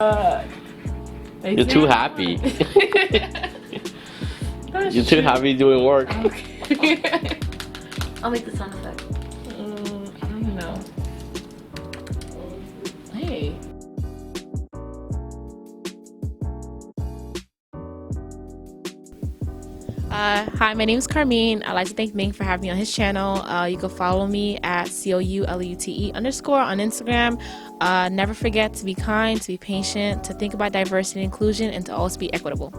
You're too happy. You're too happy doing work. Okay. I'll make the sound effect. I don't know. Hey. Hi, my name is Carmine. I'd like to thank Ming for having me on his channel. You can follow me at COULUTE_ on Instagram. Never forget to be kind, to be patient, to think about diversity and inclusion, and to always be equitable.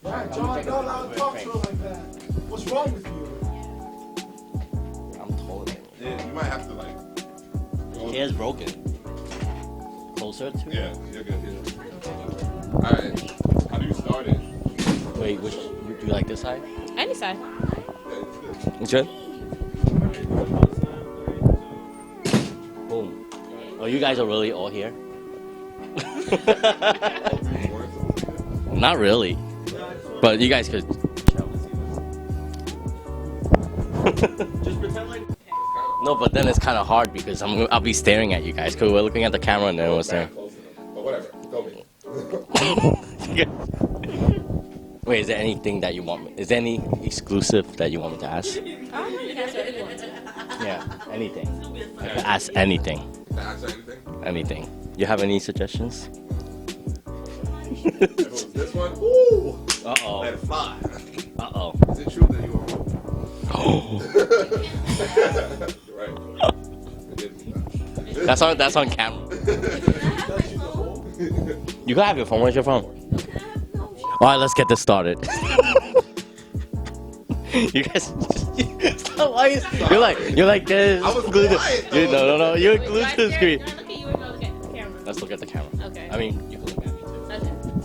Bye. John, don't allow him to talk to her like that. What's wrong with you? I'm totally. Yeah, you might have to like. Your hair's broken. Closer to? Yeah, you're good. All right. How do you start it? Wait, which do you like this side? Any side. It's good. Boom. Oh, you guys are really all here? Not really. But you guys could. Just pretend like. No, but then it's kind of hard because I'll be staring at you guys because we're looking at the camera and then we're staring. But whatever. Tell me. Wait, is there anything that you want me? Is there any exclusive that you want me to ask? Yeah, anything. I can ask anything. Can I ask anything? Anything. You have any suggestions? If it was this one, ooh, Uh-oh. at 5. Uh-oh. Is it true that you were wrong? Oh. Right. That's on camera. You can have your phone. Where's your phone? All right, let's get this started. You guys, stop, why you're like this. I was glued quiet, to, though. no, you're glued to the screen. Look at you or look at the camera. Let's look at the camera. Okay. I mean, you can look at me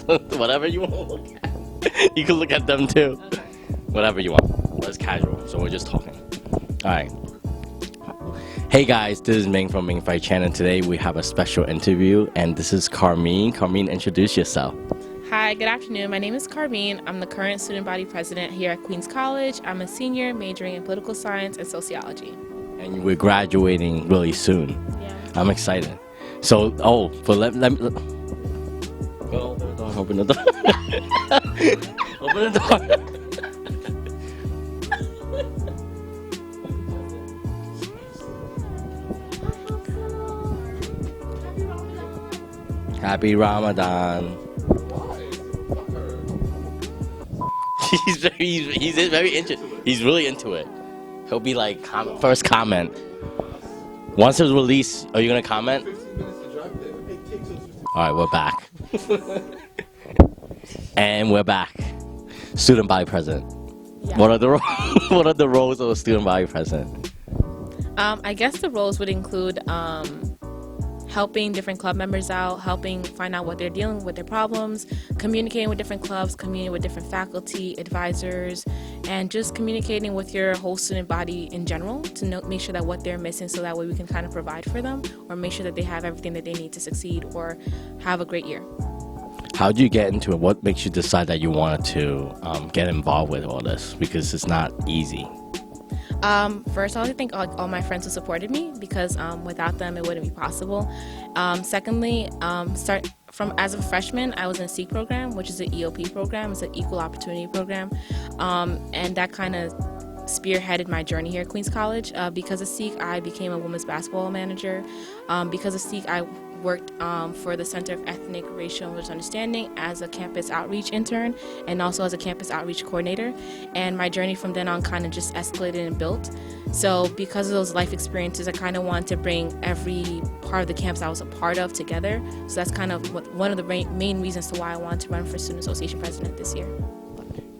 Okay. too. Whatever you want to look at. You can look at them too. Okay. Whatever you want. It's casual, so we're just talking. All right. Hey guys, this is Ming from MINGCH channel. Today we have a special interview, and this is Carmine. Carmine, introduce yourself. Hi, good afternoon. My name is Carmine. I'm the current student body president here at Queens College. I'm a senior majoring in political science and sociology. And we're graduating really soon. Yeah. I'm excited. So, let me go open the door. Open the door. Happy Ramadan. He's very into. He's really into it. He'll be like first comment. Once it's released, are you gonna comment? 15 minutes to drive there. All right, we're back. And we're back. Student body president. Yeah. What are the roles of a student body president? I guess the roles would include helping different club members out, helping find out what they're dealing with, their problems, communicating with different clubs, communicating with different faculty, advisors, and just communicating with your whole student body in general to make sure that what they're missing so that way we can kind of provide for them or make sure that they have everything that they need to succeed or have a great year. How did you get into it? What makes you decide that you wanted to get involved with all this? Because it's not easy. First, I want to thank all my friends who supported me because without them, it wouldn't be possible. Secondly, as a freshman, I was in SEEK program, which is an EOP program. It's an equal opportunity program. And that kind of spearheaded my journey here at Queens College. Because of SEEK, I became a women's basketball manager. Because of SEEK, I worked for the Center of Ethnic, Racial, and Religious Understanding as a campus outreach intern and also as a campus outreach coordinator. And my journey from then on kind of just escalated and built. So because of those life experiences, I kind of wanted to bring every part of the campus I was a part of together. So that's kind of one of the main reasons to why I wanted to run for Student Association President this year.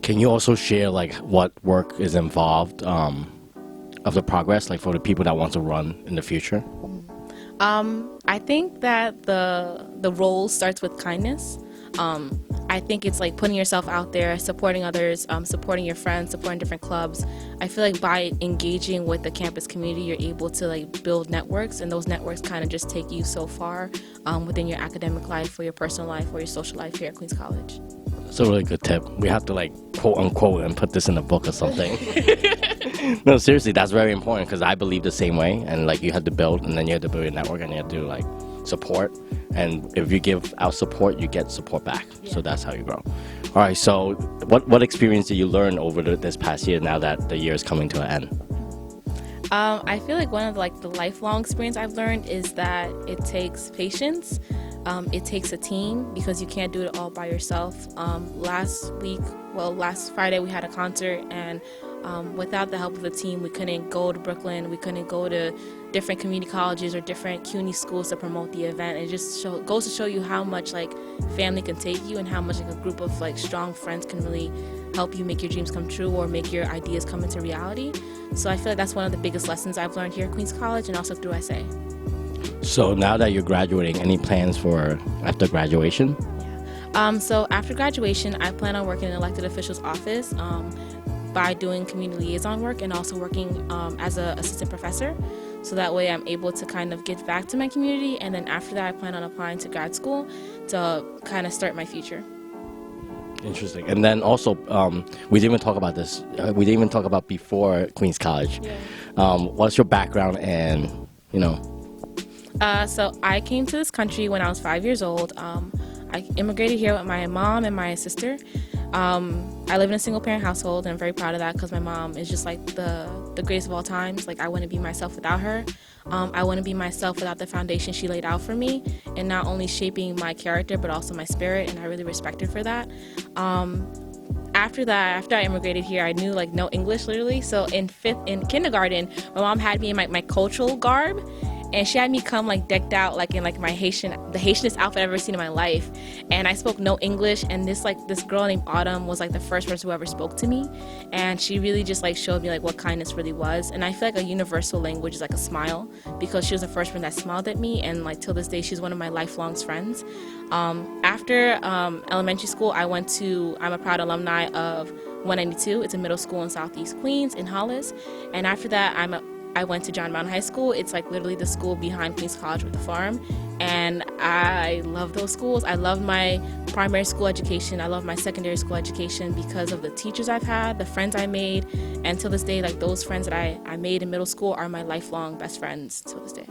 Can you also share like what work is involved of the progress, like for the people that want to run in the future? I think that the role starts with kindness. I think it's like putting yourself out there, supporting others, supporting your friends, supporting different clubs. I feel like by engaging with the campus community, you're able to like build networks, and those networks kind of just take you so far within your academic life or your personal life or your social life here at Queens College. It's a really good tip. We have to like quote unquote and put this in a book or something. No, seriously, that's very important because I believe the same way. And like you had to build, and then you had to build a network, and you had to like support, and if you give out support, you get support back. So that's how you grow. All right. So what experience did you learn over this past year? Now that the year is coming to an end. I feel like one of the lifelong experience I've learned is that it takes patience. It takes a team because you can't do it all by yourself. Last Friday we had a concert, and without the help of the team, we couldn't go to Brooklyn. We couldn't go to different community colleges or different CUNY schools to promote the event. It just goes to show you how much family can take you, and how much a group of strong friends can really help you make your dreams come true or make your ideas come into reality. So I feel like that's one of the biggest lessons I've learned here at Queens College and also through SA. So now that you're graduating, any plans for after graduation? So after graduation, I plan on working in an elected official's office by doing community liaison work and also working as an assistant professor. So that way I'm able to kind of give back to my community, and then after that I plan on applying to grad school to kind of start my future. Interesting. And then also, we didn't even talk about this. We didn't even talk about before Queens College. What's your background and, So I came to this country when I was 5 years old. I immigrated here with my mom and my sister. I live in a single-parent household, and I'm very proud of that because my mom is just the greatest of all times. I wouldn't be myself without her. I wouldn't be myself without the foundation she laid out for me, and not only shaping my character but also my spirit, and I really respect her for that. After I immigrated here, I knew no English literally. So in kindergarten, my mom had me in my cultural garb, and she had me come decked out in the Haitianest outfit I've ever seen in my life. And I spoke no English, and this girl named Autumn was the first person who ever spoke to me, and she really just showed me what kindness really was. And I feel like a universal language is a smile, because she was the first one that smiled at me, and till this day she's one of my lifelong friends. After elementary school, I'm a proud alumni of 192. It's a middle school in Southeast Queens in Hollis. And after that, I went to John Mountain High School. It's literally the school behind Queens College with the farm. And I love those schools. I love my primary school education. I love my secondary school education because of the teachers I've had, the friends I made. And till this day, those friends that I made in middle school are my lifelong best friends till this day.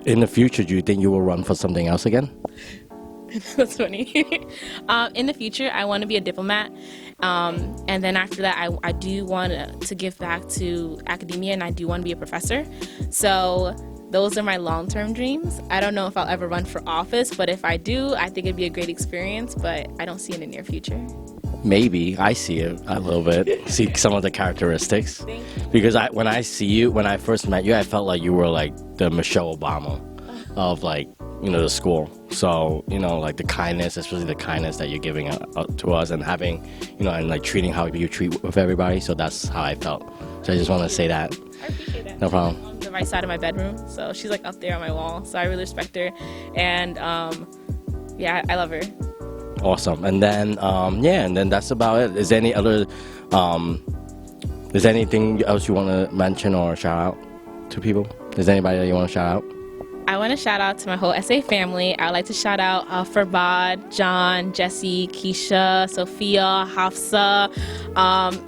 In the future, do you think you will run for something else again? That's funny. In the future, I want to be a diplomat. And then after that, I do want to give back to academia, and I do want to be a professor. So those are my long-term dreams. I don't know if I'll ever run for office, but if I do, I think it'd be a great experience, but I don't see it in the near future. Maybe. I see it a little bit. See some of the characteristics. Thank you. Because when I first met you, I felt like you were the Michelle Obama of the school. So, the kindness, especially the kindness that you're giving to us, and having, and treating how you treat with everybody. So that's how I felt. So I just want to say that. I appreciate that. No problem. On the right side of my bedroom. So she's up there on my wall. So I really respect her. And I love her. Awesome. And then, and then that's about it. Is there any other, is there anything else you want to mention or shout out to people? Is there anybody that you want to shout out? I want to shout out to my whole SA family. I would like to shout out Farbad, John, Jesse, Keisha, Sophia, Hafsa,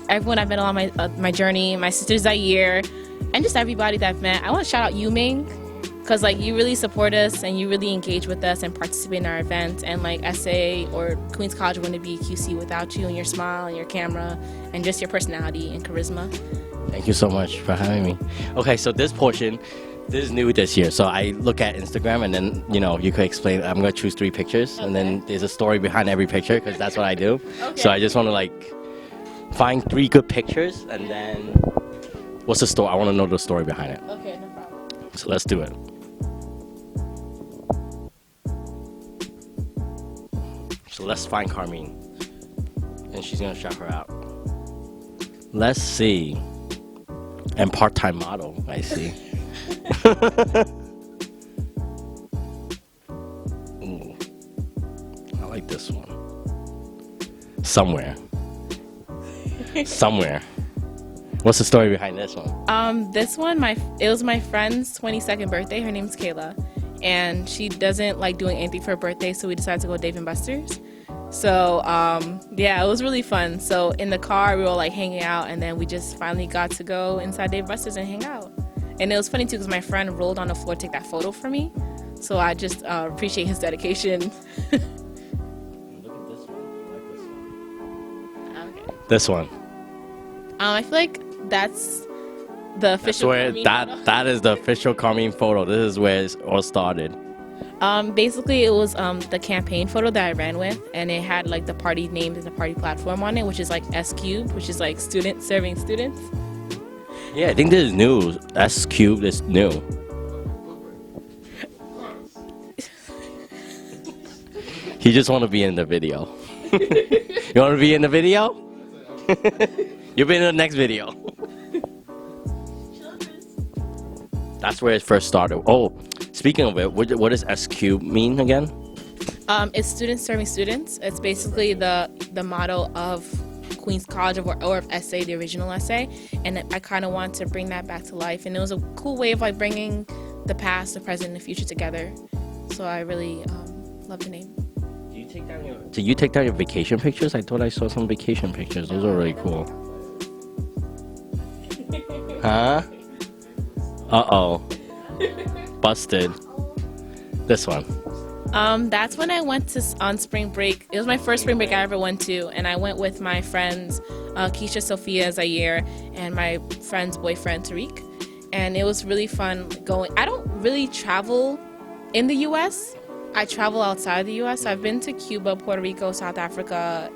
everyone I've met along my journey, my sister Zaire, and just everybody that I've met. I want to shout out you, Ming, because you really support us and you really engage with us and participate in our events. And SA or Queens College wouldn't be QC without you and your smile and your camera and just your personality and charisma. Thank you so much for having me. Okay, so this is new this year. So I look at Instagram, and then, you could explain. I'm going to choose 3 pictures, and then there's a story behind every picture, because that's what I do. Okay. So I just want to find 3 good pictures, and then what's the story? I want to know the story behind it. Okay, no problem. So let's do it. So let's find Carmine, and she's going to shout her out. Let's see. And part-time model, I see. Ooh, I like this one. Somewhere. What's the story behind this one? This one, it was my friend's 22nd birthday. Her name's Kayla, and she doesn't like doing anything for her birthday, so we decided to go Dave & Buster's. So it was really fun. So in the car, we were all hanging out, and then we just finally got to go inside Dave & Buster's and hang out. And it was funny too, because my friend rolled on the floor to take that photo for me. So I just appreciate his dedication. Look at this one. I like this one. Okay. This one. I feel like that's the That's official. where Carmine photo. that is the official Carmine photo. This is where it all started. Basically, it was the campaign photo that I ran with, and it had like the party names and the party platform on it, which is like S Cube, which is like students serving students. Yeah, I think this is new. S Cube is new. He just want to be in the video. You want to be in the video? You'll be in the next video. That's where it first started. Oh, speaking of it, what does S Cube mean again? It's students serving students. It's basically the motto of Queens College or of essay, the original essay, and I kind of want to bring that back to life. And it was a cool way of like bringing the past, the present, and the future together. So I really love the name. Did you take down your vacation pictures? I thought I saw some vacation pictures. Those are really cool. Huh? Uh-oh. Busted. This one. That's when I went on spring break. It was my first spring break I ever went to, and I went with my friends, Keisha, Sophia, Zaire, and my friend's boyfriend, Tariq. And it was really fun going. I don't really travel in the U.S. I travel outside the U.S. I've been to Cuba, Puerto Rico, South Africa,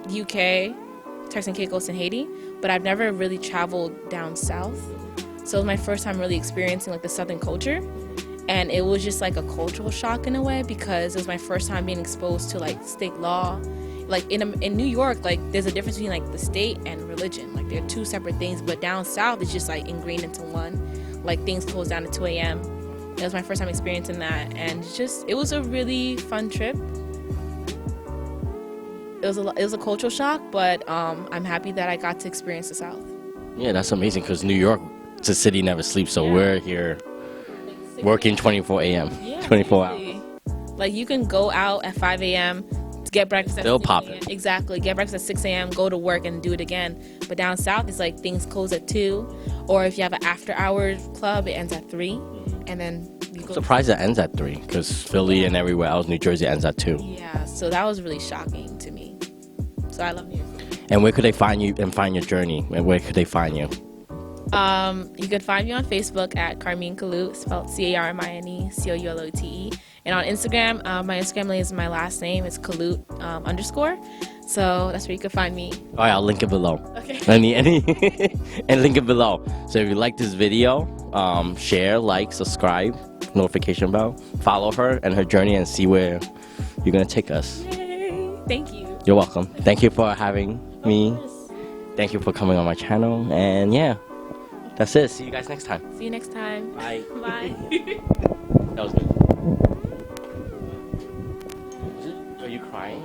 UK, Turks and Caicos, and Haiti, but I've never really traveled down south. So it was my first time really experiencing like the southern culture, and it was just like a cultural shock in a way because it was my first time being exposed to like state law. Like in New York, like there's a difference between like the state and religion. Like they're two separate things, but down south it's just like ingrained into one. Like things close down at 2 a.m. It was my first time experiencing that, and it was a really fun trip. It was a cultural shock, but I'm happy that I got to experience the South. Yeah, that's amazing because New York, the city never sleeps, so we're here working 24 a.m. Yeah, 24 hours. really. Like you can go out at 5 a.m. to get breakfast at Still 6 popping. a.m. Exactly, get breakfast at 6 a.m., go to work and do it again. But down south, it's like things close at 2, or if you have an after-hours club, it ends at 3, and then you go. Surprised it ends at 3 because Philly and everywhere else, New Jersey ends at 2. Yeah, so that was really shocking to me. So I love New York City. And where could they find you and find your journey? And where could they find you? You could find me on Facebook at Carmine Couloute, spelled CarmineCoulute. And on Instagram, my Instagram name is my last name. It's Couloute _. So that's where you can find me. All right, I'll link it below. Okay. And link it below. So if you like this video, share, like, subscribe, notification bell, follow her and her journey and see where you're going to take us. Yay. Thank you. You're welcome. Thank you for having me. Thank you for coming on my channel. And yeah, that's it. See you guys next time. See you next time. Bye. Bye. That was good. Are you crying?